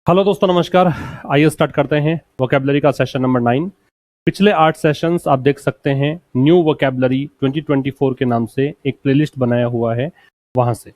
Hello दोस्तों, नमस्कार। आइए स्टार्ट करते हैं वोकैबुलरी का सेशन नंबर 9। पिछले 8 सेशंस आप देख सकते हैं न्यू वोकैबुलरी 2024 के नाम से एक प्लेलिस्ट बनाया हुआ है वहाँ से।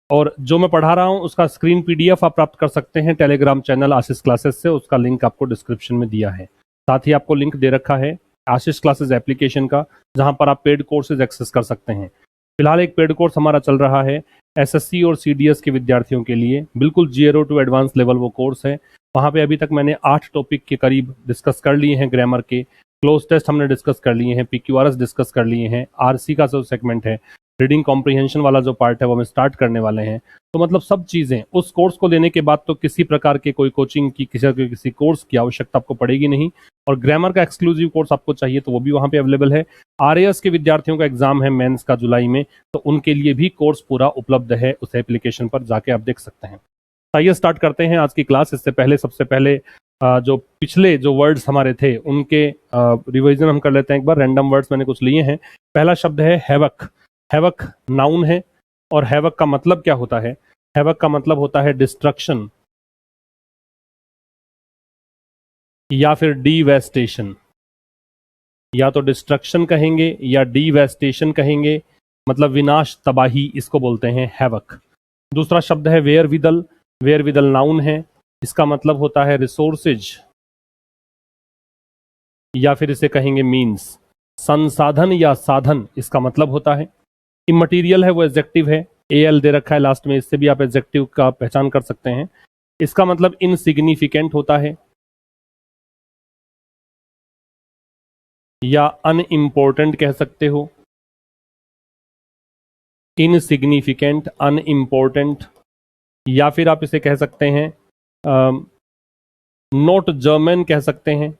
और जो मैं पढ़ा रहा हूँ उसका स्क्रीन पीडीएफ आप प्राप्त कर सकते हैं टेलीग्राम चैनल आशीष क्लासेस से। उसका लिंक आपको डिस्क्रिप्शन में दिया है। साथ ही आपको लिंक दे रखा है आशीष क्लासेस एप्लीकेशन का, जहाँ पर आप पेड कोर्सेज एक्सेस कर सकते हैं। फिलहाल एक पेड कोर्स हमारा चल रहा है एसएससी और सीडीएस के विद्यार्थियों के लिए, बिल्कुल 0 टू एडवांस लेवल वो कोर्स है। वहाँ पे अभी तक मैंने 8 टॉपिक के करीब डिस्कस कर लिए हैं। ग्रामर के क्लोज टेस्ट हमने डिस्कस कर लिए हैं, पीक्यूआरएस डिस्कस कर लिए हैं, आरसी का जो सेगमेंट है, रीडिंग कॉम्प्रिहेंशन वाला जो पार्ट है वो हम स्टार्ट करने वाले हैं। तो मतलब सब चीज़ें उस कोर्स को लेने के बाद तो किसी प्रकार के कोई कोचिंग की किसी कोर्स की आवश्यकता आपको पड़ेगी नहीं। और ग्रामर का एक्सक्लूसिव कोर्स आपको चाहिए तो वो भी वहाँ पे अवेलेबल है। आरएएस के विद्यार्थियों का एग्जाम है मेंस का जुलाई में, तो उनके लिए भी कोर्स पूरा उपलब्ध है उस एप्लीकेशन पर जाके आप देख सकते हैं। आइए स्टार्ट करते हैं आज की क्लास। इससे पहले सबसे पहले जो पिछले जो वर्ड्स हमारे थे उनके रिवीजन हम कर लेते हैं एक बार। रैंडम वर्ड्स मैंने कुछ लिए हैं। पहला शब्द है हैवक। हैवक नाउन है और हैवक का मतलब क्या होता है? हैवक का मतलब होता है डिस्ट्रक्शन या फिर डीवेस्टेशन। या तो डिस्ट्रक्शन कहेंगे या डीवेस्टेशन कहेंगे, मतलब विनाश, तबाही, इसको बोलते हैं हैवक। दूसरा शब्द है वेयर विदल। वेयर विदल नाउन है, इसका मतलब होता है रिसोर्सेज या फिर इसे कहेंगे मीन्स, संसाधन या साधन इसका मतलब होता है। इमटीरियल है वो एडजेक्टिव है, एल दे रखा है लास्ट में, इससे भी आप एडजेक्टिव का पहचान कर सकते हैं। इसका मतलब इनसिग्निफिकेंट होता है या अनइम्पोर्टेंट कह सकते हो। इनसिग्निफिकेंट, अनइम्पोर्टेंट, या फिर आप इसे कह सकते हैं नॉट जर्मन कह सकते हैं,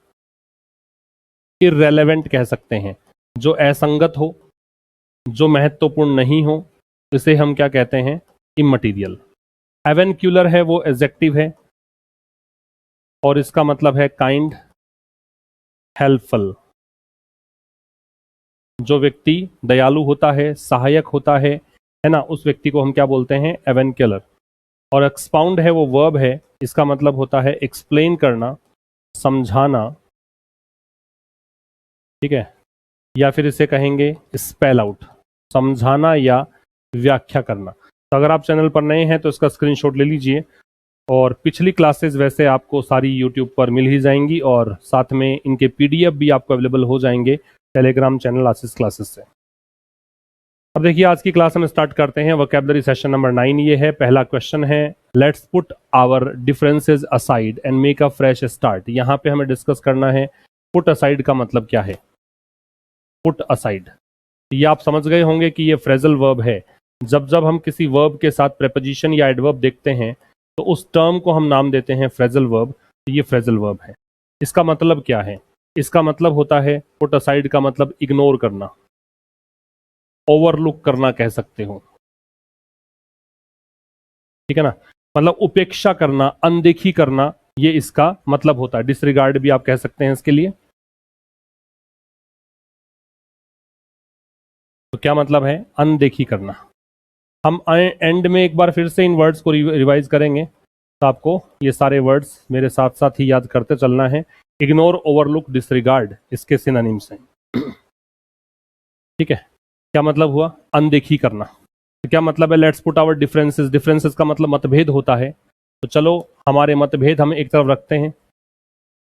इररेलेवेंट कह सकते हैं। जो असंगत हो, जो महत्वपूर्ण नहीं हो, इसे हम क्या कहते हैं? इमटीरियल। एवेंक्यूलर है वो एडजेक्टिव है और इसका मतलब है काइंड, हेल्पफुल। जो व्यक्ति दयालु होता है, सहायक होता है ना, उस व्यक्ति को हम क्या बोलते हैं? एवेंक्यूलर। और एक्सपाउंड है वो वर्ब है, इसका मतलब होता है एक्सप्लेन करना, समझाना, ठीक है। या फिर इसे कहेंगे स्पेल आउट, समझाना या व्याख्या करना। तो अगर आप चैनल पर नए हैं तो इसका स्क्रीनशॉट ले लीजिए। और पिछली क्लासेस वैसे आपको सारी यूट्यूब पर मिल ही जाएंगी और साथ में इनके पीडीएफ भी आपको अवेलेबल हो जाएंगे टेलीग्राम चैनल आशीष क्लासेस से। अब देखिए आज की क्लास हम स्टार्ट करते हैं। वोकैबुलरी सेशन नंबर 9 ये है। पहला क्वेश्चन है, let's put our differences aside and make a fresh start. यहाँ पे हमें डिस्कस करना है पुट असाइड का मतलब क्या है। पुट असाइड, ये आप समझ गए होंगे कि ये फ्रेजल वर्ब है। जब जब हम किसी वर्ब के साथ प्रेपोजिशन या एडवर्ब देखते हैं तो उस टर्म को हम नाम देते हैं फ्रेजल वर्ब। तो ये फ्रेजल वर्ब है। इसका मतलब क्या है? इसका मतलब होता है, पुट असाइड का मतलब इग्नोर करना, ओवरलुक करना कह सकते हो, ठीक है ना। मतलब उपेक्षा करना, अनदेखी करना, ये इसका मतलब होता है। डिसरिगार्ड भी आप कह सकते हैं इसके लिए। तो क्या मतलब है? अनदेखी करना। हम एंड में एक बार फिर से इन वर्ड्स को रिवाइज करेंगे, तो आपको ये सारे वर्ड्स मेरे साथ साथ ही याद करते चलना है। इग्नोर, ओवरलुक, डिसरिगार्ड इसके सिनोनिम्स हैं, ठीक है। क्या मतलब हुआ? अनदेखी करना। तो क्या मतलब है? Let's put our differences. Differences का मतलब मतभेद होता है। तो चलो हमारे मतभेद हम एक तरफ रखते हैं,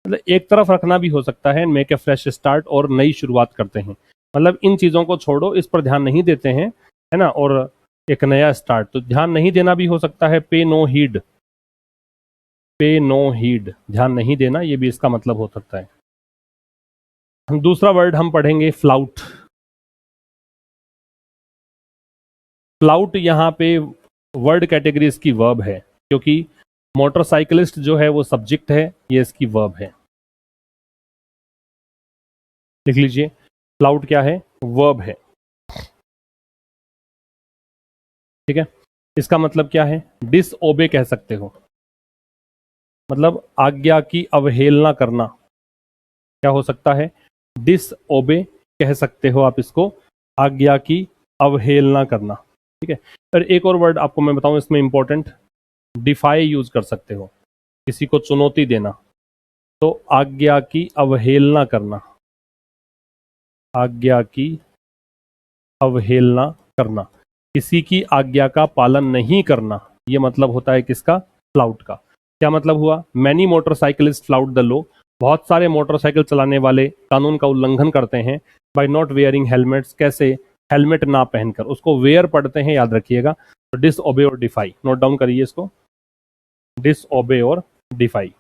मतलब एक तरफ रखना भी हो सकता है, मेक ए फ्रेश स्टार्ट, और नई शुरुआत करते हैं। मतलब इन चीज़ों को छोड़ो, इस पर ध्यान नहीं देते हैं, है ना, और एक नया स्टार्ट। तो ध्यान नहीं देना भी हो सकता है, पे नो हीड। पे नो हीड, ध्यान नहीं देना, ये भी इसका मतलब हो सकता है। दूसरा वर्ड हम पढ़ेंगे फ्लाउट। फ्लाउट यहाँ पे वर्ड कैटेगरी इसकी वर्ब है, क्योंकि मोटरसाइकिलिस्ट जो है वो सब्जेक्ट है, ये इसकी वर्ब है। लिख लीजिए, फ्लाउट क्या है? वर्ब है, ठीक है। इसका मतलब क्या है? डिसओबे कह सकते हो, मतलब आज्ञा की अवहेलना करना। क्या हो सकता है? डिसओबे कह सकते हो आप इसको, आज्ञा की अवहेलना करना, ठीक है। और एक और वर्ड आपको मैं बताऊं इसमें इंपॉर्टेंट, डिफाई यूज कर सकते हो। किसी को चुनौती देना, तो आज्ञा की अवहेलना करना, आज्ञा की अवहेलना करना, किसी की आज्ञा का पालन नहीं करना, ये मतलब होता है किसका? फ्लाउट का। क्या मतलब हुआ? Many motorcyclist flout the law, बहुत सारे मोटरसाइकिल चलाने वाले कानून का उल्लंघन करते हैं बाय नॉट वेयरिंग हेलमेट्स, कैसे? हेलमेट ना पहनकर, उसको वेयर पढ़ते हैं, याद रखिएगा। तो डिसओबे और डिफाई, नोट डाउन करिए इसको, डिसओबे और डिफाई।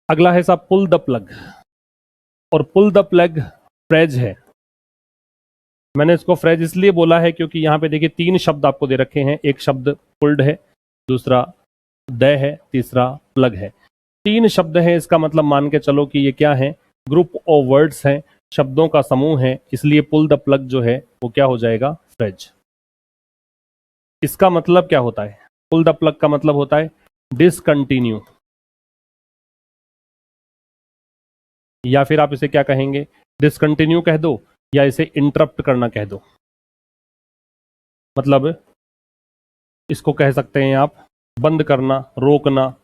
अगला है साहब पुल द प्लग, और पुल द प्लग फ्रेज है। मैंने इसको फ्रेज इसलिए बोला है क्योंकि यहाँ पे देखिए 3 शब्द आपको दे रखे हैं, एक शब्द पुल्ड है, दूसरा द है, तीसरा प्लग है। 3 शब्द हैं, इसका मतलब मान के चलो कि ये क्या है? ग्रुप ऑफ वर्ड्स हैं, शब्दों का समूह है, इसलिए पुल द प्लग जो है वो क्या हो जाएगा? फ्रेज। इसका मतलब क्या होता है? पुल द प्लग का मतलब होता है डिसकंटिन्यू, या फिर आप इसे क्या कहेंगे? डिसकंटिन्यू कह दो, या इसे इंटरप्ट करना कह दो। मतलब इसको कह सकते हैं आप बंद करना, रोकना,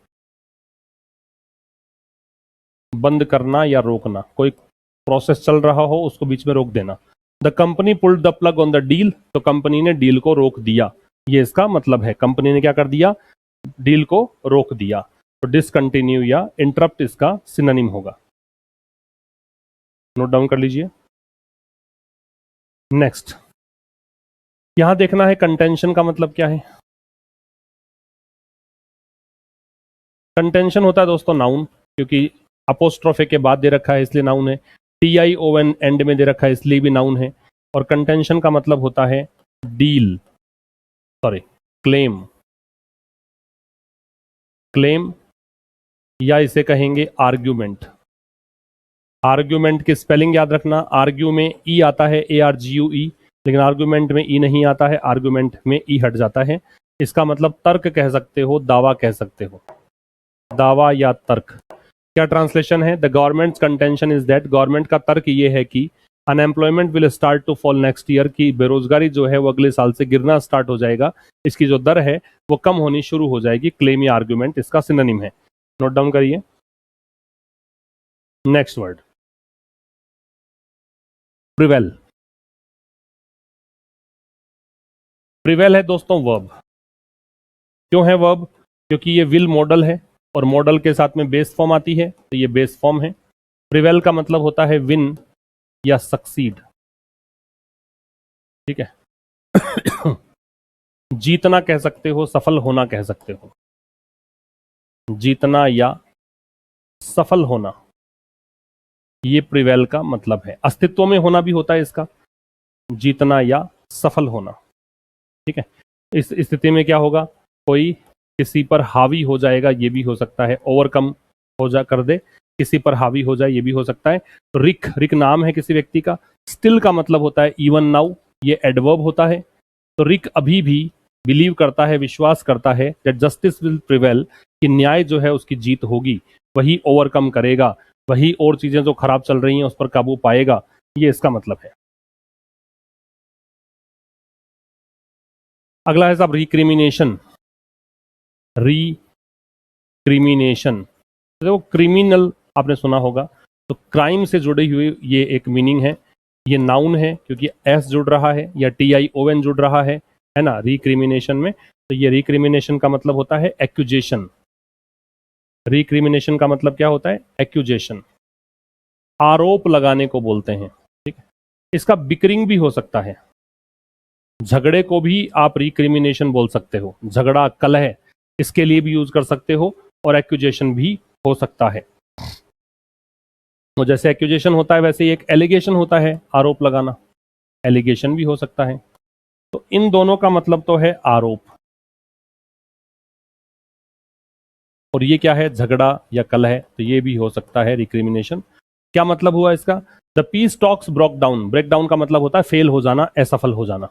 बंद करना या रोकना, कोई प्रोसेस चल रहा हो उसको बीच में रोक देना। The company pulled the plug on the deal, तो कंपनी ने डील को रोक दिया, ये इसका मतलब है। कंपनी ने क्या कर दिया? डील को रोक दिया। तो डिसकंटिन्यू या इंटरप्ट इसका सिनोनिम होगा, नोट डाउन कर लीजिए। नेक्स्ट, यहां देखना है कंटेंशन का मतलब क्या है। कंटेंशन होता है दोस्तों नाउन, क्योंकि अपोस्ट्रोफे के बाद दे रखा है इसलिए नाउन है, TION एंड में दे रखा है इसलिए भी नाउन है। और कंटेंशन का मतलब होता है डील, सॉरी क्लेम, क्लेम, या इसे कहेंगे आर्ग्यूमेंट। आर्ग्यूमेंट की स्पेलिंग याद रखना, आर्ग्यू में ई आता है, ARGUE, लेकिन आर्ग्यूमेंट में ई नहीं आता है, आर्ग्यूमेंट में ई हट जाता है। इसका मतलब तर्क कह सकते हो, दावा कह सकते हो, दावा या तर्क। क्या ट्रांसलेशन है? The government contention is that, government का तर्क ये है कि unemployment will start to fall next year, की बेरोजगारी जो है वो अगले साल से गिरना स्टार्ट हो जाएगा, इसकी जो दर है वो कम होनी शुरू हो जाएगी। क्लेम या आर्ग्यूमेंट इसका सिनोनिम है, नोट डाउन करिए। Next word prevail. प्रिवेल है दोस्तों वर्ब। क्यों है वर्ब? क्योंकि ये विल मॉडल है, और मॉडल के साथ में बेस फॉर्म आती है, तो ये बेस फॉर्म है। प्रिवेल का मतलब होता है विन या सक्सीड, ठीक है। जीतना कह सकते हो, सफल होना कह सकते हो, जीतना या सफल होना, ये प्रिवेल का मतलब है। अस्तित्व में होना भी होता है इसका, जीतना या सफल होना, ठीक है। इस स्थिति में क्या होगा? कोई किसी पर हावी हो जाएगा, ये भी हो सकता है, ओवरकम हो जा कर दे, किसी पर हावी हो जाए, ये भी हो सकता है। तो रिक, रिक नाम है किसी व्यक्ति का। स्टिल का मतलब होता है इवन नाउ, ये एडवर्ब होता है। तो रिक अभी भी बिलीव करता है, विश्वास करता है दैट जस्टिस विल प्रिवेल, कि न्याय जो है उसकी जीत होगी, वही ओवरकम करेगा, वही और चीजें जो खराब चल रही हैं उस पर काबू पाएगा, ये इसका मतलब है। अगला है साहब रिक्रिमिनेशन। रिक्रिमिनेशन, देखो क्रिमिनल आपने सुना होगा, तो क्राइम से जुड़ी हुई ये एक मीनिंग है। ये नाउन है क्योंकि एस जुड़ रहा है या TION जुड़ रहा है ना, रिक्रिमिनेशन में। तो ये रिक्रिमिनेशन का मतलब होता है एक्यूजेशन। रिक्रिमिनेशन का मतलब क्या होता है? एक्यूजेशन, आरोप लगाने को बोलते हैं, ठीक है। इसका बिकरिंग भी हो सकता है, झगड़े को भी आप रिक्रिमिनेशन बोल सकते हो, झगड़ा, कलह, इसके लिए भी यूज कर सकते हो, और एक्यूजेशन भी हो सकता है। तो जैसे एक्यूजेशन होता है वैसे ही एक एलिगेशन होता है, आरोप लगाना, एलिगेशन भी हो सकता है। तो इन दोनों का मतलब तो है आरोप, और ये क्या है? झगड़ा या कलह, तो ये भी हो सकता है रिक्रिमिनेशन। क्या मतलब हुआ इसका? The peace talks broke down, break down का मतलब होता है फेल हो जाना, असफल हो जाना,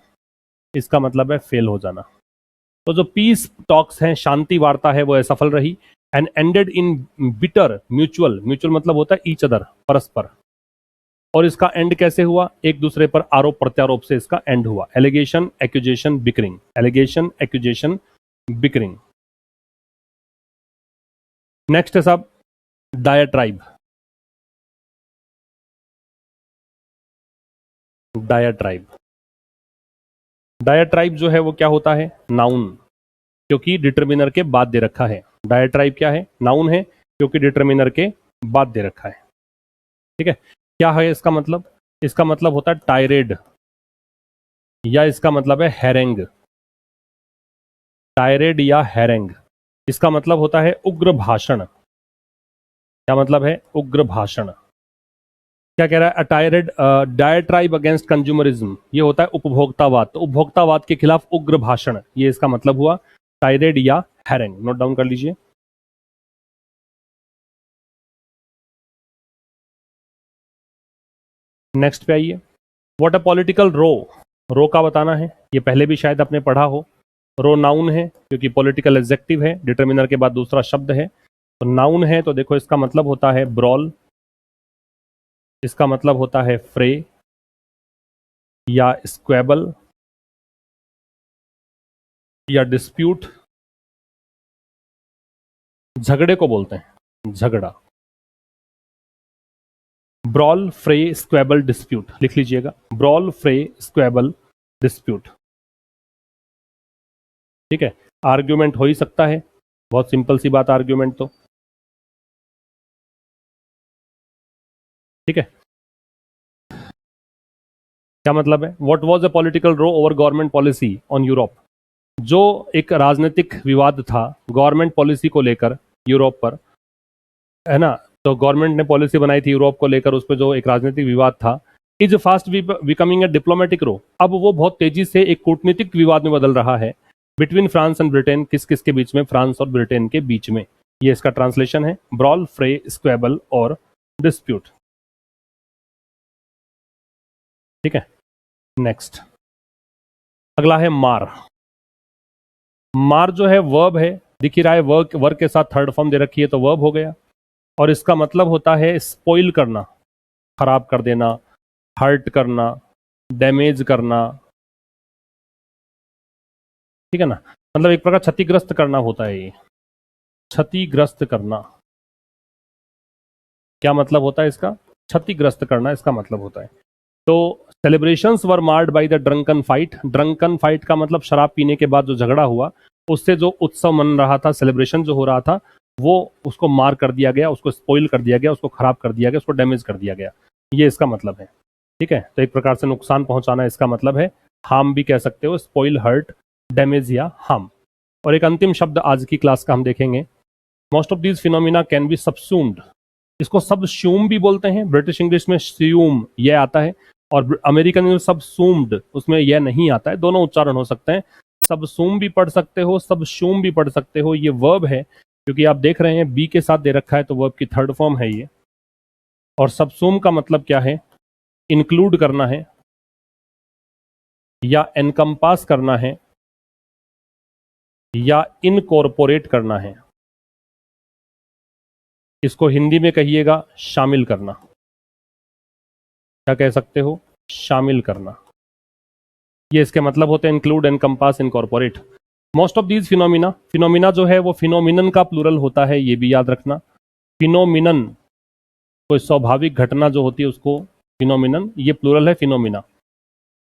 इसका मतलब है फेल हो जाना। तो जो पीस टॉक्स हैं, शांति वार्ता है, वो असफल रही। And ended in bitter mutual, mutual मतलब होता है ईच अदर, परस्पर, और इसका एंड कैसे हुआ, एक दूसरे पर आरोप प्रत्यारोप से इसका एंड हुआ। Allegation, accusation, bickering, allegation, accusation, bickering. Next है साहब डायट्राइब। डायट्राइब, डायट्राइब जो है वो क्या होता है, नाउन, क्योंकि डिटर्मिनर के बाद दे रखा है। डायट्राइब क्या है, नाउन है क्योंकि डिटर्मिनर के बाद दे रखा है। ठीक है, क्या है इसका मतलब, इसका मतलब होता है टायरेड, या इसका मतलब है हैरेंग। टायरेड या हैरेंग, इसका मतलब होता है उग्र भाषण। क्या मतलब है, उग्र भाषण। क्या कह रहा है, टायरेड डायट्राइब अगेंस्ट कंज्यूमरिज्म, ये होता है उपभोक्तावाद। तो उपभोक्तावाद के खिलाफ उग्र भाषण, ये इसका मतलब हुआ टायरेड या हैरेंग। नोट डाउन कर लीजिए। नेक्स्ट पे आइए, व्हाट अ पॉलिटिकल रो। रो का बताना है, ये पहले भी शायद आपने पढ़ा हो। रो नाउन है क्योंकि पॉलिटिकल एडजेक्टिव है, डिटर्मिनर के बाद दूसरा शब्द है, तो नाउन है। तो देखो इसका मतलब होता है ब्रॉल, इसका मतलब होता है फ्रे या स्क्वेबल या डिस्प्यूट। झगड़े को बोलते हैं झगड़ा। ब्रॉल, फ्रे, स्क्वेबल, डिस्प्यूट लिख लीजिएगा। ब्रॉल, फ्रे, स्क्वेबल, डिस्प्यूट। ठीक है, आर्ग्यूमेंट हो ही सकता है, बहुत सिंपल सी बात आर्ग्यूमेंट तो। ठीक है, क्या मतलब है, what was a political row over government policy on Europe. जो एक राजनीतिक विवाद था गवर्नमेंट पॉलिसी को लेकर यूरोप पर, है ना, तो गवर्नमेंट ने पॉलिसी बनाई थी यूरोप को लेकर, उस पर जो एक राजनीतिक विवाद था, is fast becoming a diplomatic row. अब वो बहुत तेजी से एक कूटनीतिक विवाद में बदल रहा है। बिटवीन फ्रांस एंड ब्रिटेन, किस किस के बीच में, फ्रांस और ब्रिटेन के बीच में। ये इसका ट्रांसलेशन है, ब्रॉल, फ्रे, स्क्वेबल और डिस्प्यूट। ठीक है, नेक्स्ट अगला है मार। मार जो है वर्ब है, दिख ही रहा है, वर्क, वर्क के साथ थर्ड फॉर्म दे रखी है तो वर्ब हो गया। और इसका मतलब होता है स्पॉइल करना, खराब कर देना, हर्ट करना, डैमेज करना। ठीक है ना, मतलब एक प्रकार क्षतिग्रस्त करना होता है ये, क्षतिग्रस्त करना। क्या मतलब होता है इसका, क्षतिग्रस्त करना इसका मतलब होता है। तो celebrations were marred by the drunken fight. Drunken fight का मतलब शराब पीने के बाद जो झगड़ा हुआ, उससे जो उत्सव मन रहा था, सेलिब्रेशन जो हो रहा था, वो उसको मार कर दिया गया, उसको स्पॉइल कर दिया गया, उसको खराब कर दिया गया, उसको डैमेज कर दिया गया। ये इसका मतलब है। ठीक है, तो एक प्रकार से नुकसान पहुंचाना इसका मतलब है, हार्म भी कह सकते हो, स्पॉइल, हर्ट, डैमेज या हार्म। और एक अंतिम शब्द आज की क्लास का हम देखेंगे, most of these phenomena can be subsumed. इसको सबस्यूम भी बोलते हैं, ब्रिटिश इंग्लिश में स्यूम ये आता है, और अमेरिकन में सबसूम्ड उसमें यह नहीं आता है। दोनों उच्चारण हो सकते हैं, सबसूम भी पढ़ सकते हो, सबशूम भी पढ़ सकते हो। ये वर्ब है क्योंकि आप देख रहे हैं बी के साथ दे रखा है, तो वर्ब की थर्ड फॉर्म है ये। और सबसूम का मतलब क्या है, इंक्लूड करना है या एनकम्पास करना है या इनकॉर्पोरेट करना है। इसको हिंदी में कहिएगा शामिल करना। क्या कह सकते हो, शामिल करना। ये इसके मतलब होते हैं include, encompass, incorporate. Most of these phenomena, phenomena जो है वो फिनोमिनन का प्लूरल होता है, ये भी याद रखना। फिनोमिनन, कोई स्वाभाविक घटना जो होती है उसको फिनोमिनन, ये प्लूरल है फिनोमिना।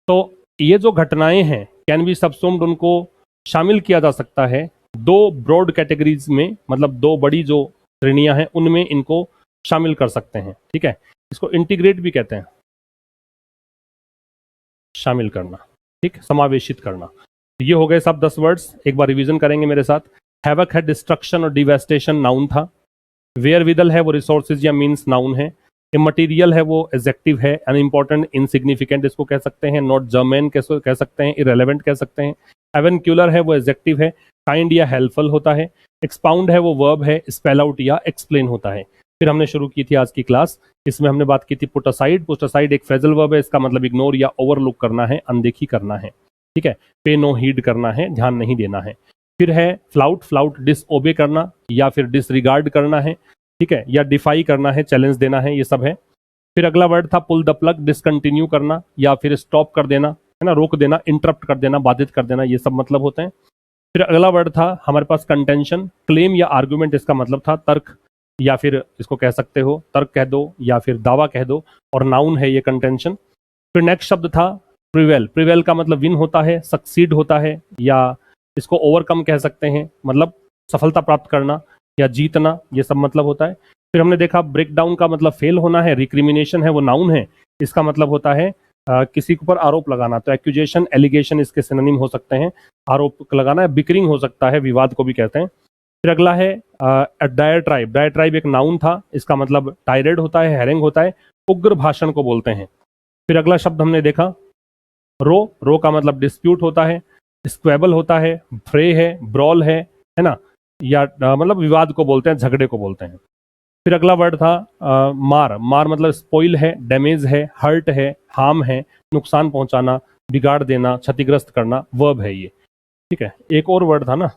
तो ये जो घटनाएं हैं कैन बी सबसूम्ड, उनको शामिल किया जा सकता है दो ब्रॉड कैटेगरीज में, मतलब दो बड़ी जो श्रेणियां हैं उनमें इनको शामिल कर सकते हैं। ठीक है, इसको इंटीग्रेट भी कहते हैं, शामिल करना। ठीक, समावेशित करना। ये हो गए सब 10 वर्ड्स, एक बार रिवीजन करेंगे मेरे साथ। हैवक है डिस्ट्रक्शन और डिवेस्टेशन, नाउन था। वेयर विदल है वो रिसोर्सेज या मीन्स, नाउन है। इमटीरियल है वो एडजेक्टिव है। अनइंपॉर्टेंट, इनसिग्निफिकेंट इसको कह सकते हैं। नॉट जर्मेन कह सकते हैं, इरेलेवेंट कह सकते हैं। एवेंक्यूलर है वो एडजेक्टिव है। काइंड या हेल्पफुल होता है। एक्सपाउंड है वो वर्ब है। स्पेल आउट या एक्सप्लेन होता है। फिर हमने शुरू की थी आज की क्लास, इसमें हमने बात की थी पुट असाइड। पुट असाइड एक फ्रेजल वर्ब है, इसका मतलब इग्नोर या ओवरलुक करना है, अनदेखी करना है। ठीक है, पे नो हीड करना है, ध्यान नहीं देना है। फिर है फ्लाउट, फ्लाउट डिसओबे करना या फिर डिसरिगार्ड करना है। ठीक है, या डिफाई करना है, चैलेंज देना है, ये सब है। फिर अगला वर्ड था पुल द प्लग, डिसकंटिन्यू करना या फिर स्टॉप कर देना, है ना, रोक देना, इंटरप्ट कर देना, बाधित कर देना, ये सब मतलब होते हैं। फिर अगला वर्ड था हमारे पास कंटेंशन, क्लेम या आर्गुमेंट, इसका मतलब था तर्क या फिर इसको कह सकते हो तर्क कह दो या फिर दावा कह दो, और नाउन है ये कंटेंशन। फिर नेक्स्ट शब्द था प्रिवेल, प्रिवेल का मतलब विन होता है, सक्सीड होता है, या इसको ओवरकम कह सकते हैं, मतलब सफलता प्राप्त करना या जीतना, ये सब मतलब होता है। फिर हमने देखा ब्रेक डाउन का मतलब फेल होना है, रिक्रिमिनेशन है वो नाउन है, इसका मतलब होता है किसी के ऊपर आरोप लगाना, तो एक्यूजेशन एलिगेशन इसके सिनोनिम हो सकते हैं, आरोप लगाना, बिकरिंग हो सकता है, विवाद को भी कहते हैं। फिर अगला है डायट्राइब, डायट्राइब एक नाउन था, इसका मतलब टायरेड होता है, हैरेंग होता है, उग्र भाषण को बोलते हैं। फिर अगला शब्द हमने देखा रो का मतलब डिस्प्यूट होता है, स्क्वेबल होता है, फ्रे है, ब्रॉल है ना, या मतलब विवाद को बोलते हैं, झगड़े को बोलते हैं। फिर अगला वर्ड था मार मतलब स्पॉइल है, डैमेज है, हर्ट है, हार्म है, नुकसान पहुंचाना, बिगाड़ देना, क्षतिग्रस्त करना, वर्ब है ये। ठीक है, एक और वर्ड था ना,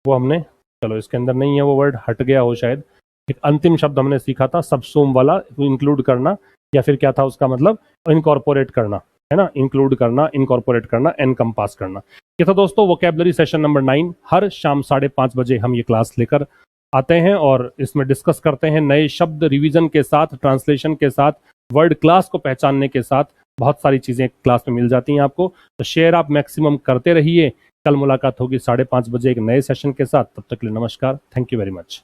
वो हमने, चलो इसके अंदर नहीं है वो वर्ड, हट गया हो शायद। एक अंतिम शब्द हमने सीखा था सबसूम वाला, इंक्लूड करना, या फिर क्या था उसका मतलब इनकॉर्पोरेट करना, है ना, इंक्लूड करना, इनकॉर्पोरेट करना, एनकम्पास करना। ये था दोस्तों वोकैबुलरी सेशन नंबर 9। हर शाम 5:30 बजे हम ये क्लास लेकर आते हैं और इसमें डिस्कस करते हैं नए शब्द, रिवीजन के साथ, ट्रांसलेशन के साथ, वर्ड क्लास को पहचानने के साथ, बहुत सारी चीज़ें क्लास में मिल जाती हैं आपको। तो शेयर आप मैक्सिमम करते रहिए। कल मुलाकात होगी 5:30 बजे एक नए सेशन के साथ। तब तक के लिए नमस्कार, थैंक यू वेरी मच।